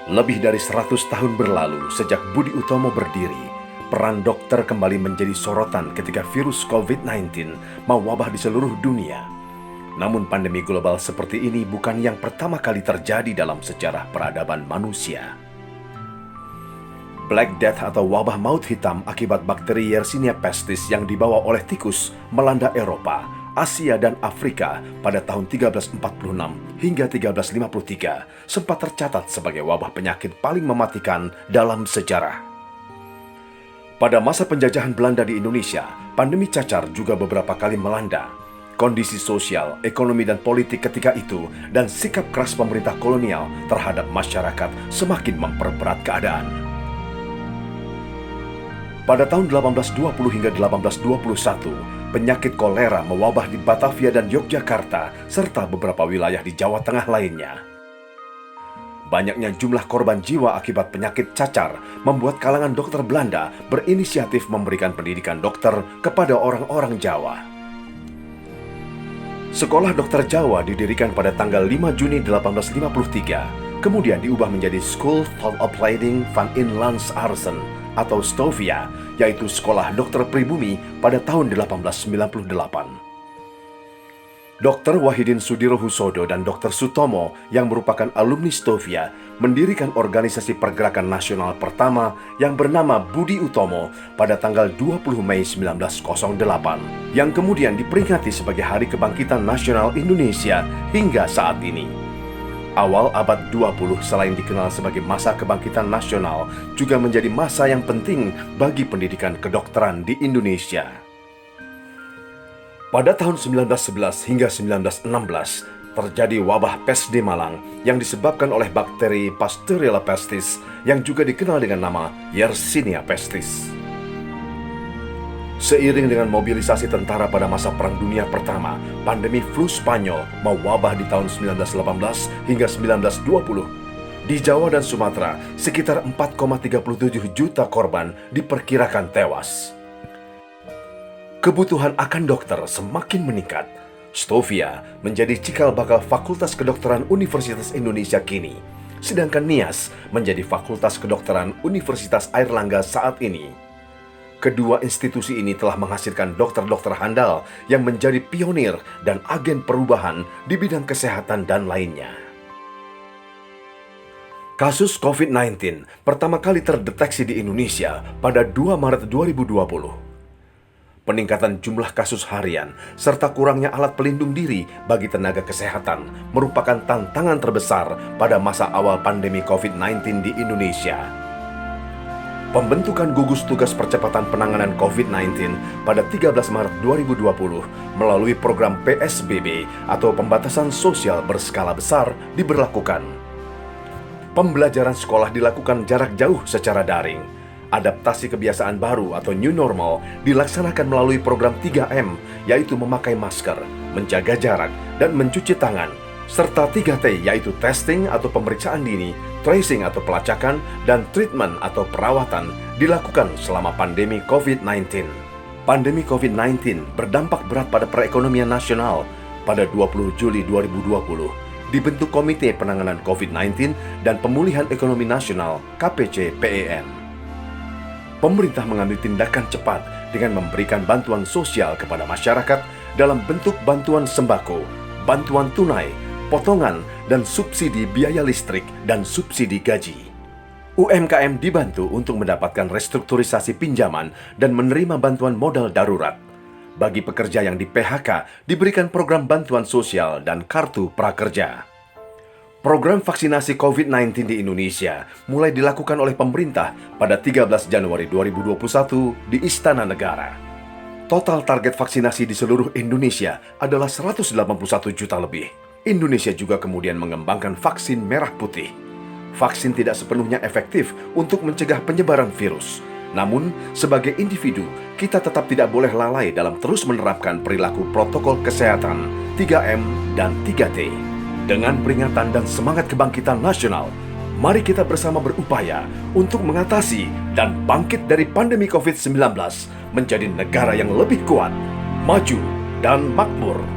Lebih dari 100 tahun berlalu sejak Budi Utomo berdiri, peran dokter kembali menjadi sorotan ketika virus COVID-19 mewabah di seluruh dunia. Namun pandemi global seperti ini bukan yang pertama kali terjadi dalam sejarah peradaban manusia. Black Death atau wabah maut hitam akibat bakteri Yersinia pestis yang dibawa oleh tikus melanda Eropa, Asia dan Afrika pada tahun 1346 hingga 1353 sempat tercatat sebagai wabah penyakit paling mematikan dalam sejarah. Pada masa penjajahan Belanda di Indonesia, pandemi cacar juga beberapa kali melanda. Kondisi sosial, ekonomi dan politik ketika itu dan sikap keras pemerintah kolonial terhadap masyarakat semakin memperberat keadaan. Pada tahun 1820 hingga 1821, penyakit kolera mewabah di Batavia dan Yogyakarta, serta beberapa wilayah di Jawa Tengah lainnya. Banyaknya jumlah korban jiwa akibat penyakit cacar membuat kalangan dokter Belanda berinisiatif memberikan pendidikan dokter kepada orang-orang Jawa. Sekolah Dokter Jawa didirikan pada tanggal 5 Juni 1853, kemudian diubah menjadi School for Opleiding van Inlandsartsen atau Stovia, yaitu Sekolah Dokter Pribumi pada tahun 1898. Dr. Wahidin Sudirohusodo dan Dr. Sutomo yang merupakan alumni Stovia mendirikan organisasi pergerakan nasional pertama yang bernama Budi Utomo pada tanggal 20 Mei 1908 yang kemudian diperingati sebagai Hari Kebangkitan Nasional Indonesia hingga saat ini. Awal abad 20 selain dikenal sebagai masa kebangkitan nasional juga menjadi masa yang penting bagi pendidikan kedokteran di Indonesia. Pada tahun 1911 hingga 1916 terjadi wabah pes di Malang yang disebabkan oleh bakteri Pasteurella pestis yang juga dikenal dengan nama Yersinia pestis. Seiring dengan mobilisasi tentara pada masa Perang Dunia Pertama, pandemi flu Spanyol mewabah di tahun 1918 hingga 1920. Di Jawa dan Sumatera, sekitar 4,37 juta korban diperkirakan tewas. Kebutuhan akan dokter semakin meningkat. Stovia menjadi cikal bakal Fakultas Kedokteran Universitas Indonesia kini, sedangkan NIAS menjadi Fakultas Kedokteran Universitas Airlangga saat ini. Kedua institusi ini telah menghasilkan dokter-dokter handal yang menjadi pionir dan agen perubahan di bidang kesehatan dan lainnya. Kasus COVID-19 pertama kali terdeteksi di Indonesia pada 2 Maret 2020. Peningkatan jumlah kasus harian serta kurangnya alat pelindung diri bagi tenaga kesehatan merupakan tantangan terbesar pada masa awal pandemi COVID-19 di Indonesia. Pembentukan gugus tugas percepatan penanganan COVID-19 pada 13 Maret 2020 melalui program PSBB atau pembatasan sosial berskala besar diberlakukan. Pembelajaran sekolah dilakukan jarak jauh secara daring. Adaptasi kebiasaan baru atau new normal dilaksanakan melalui program 3M, yaitu memakai masker, menjaga jarak, dan mencuci tangan, serta 3T yaitu testing atau pemeriksaan dini, tracing atau pelacakan, dan treatment atau perawatan dilakukan selama pandemi COVID-19. Pandemi COVID-19 berdampak berat pada perekonomian nasional. Pada 20 Juli 2020, dibentuk Komite Penanganan COVID-19 dan Pemulihan Ekonomi Nasional (KPC-PEN). Pemerintah mengambil tindakan cepat dengan memberikan bantuan sosial kepada masyarakat dalam bentuk bantuan sembako, bantuan tunai, potongan, dan subsidi biaya listrik dan subsidi gaji. UMKM dibantu untuk mendapatkan restrukturisasi pinjaman dan menerima bantuan modal darurat. Bagi pekerja yang di PHK, diberikan program bantuan sosial dan kartu prakerja. Program vaksinasi COVID-19 di Indonesia mulai dilakukan oleh pemerintah pada 13 Januari 2021 di Istana Negara. Total target vaksinasi di seluruh Indonesia adalah 181 juta lebih. Indonesia juga kemudian mengembangkan vaksin merah putih. Vaksin tidak sepenuhnya efektif untuk mencegah penyebaran virus. Namun, sebagai individu, kita tetap tidak boleh lalai dalam terus menerapkan perilaku protokol kesehatan 3M dan 3T. Dengan peringatan dan semangat kebangkitan nasional, mari kita bersama berupaya untuk mengatasi dan bangkit dari pandemi COVID-19 menjadi negara yang lebih kuat, maju, dan makmur.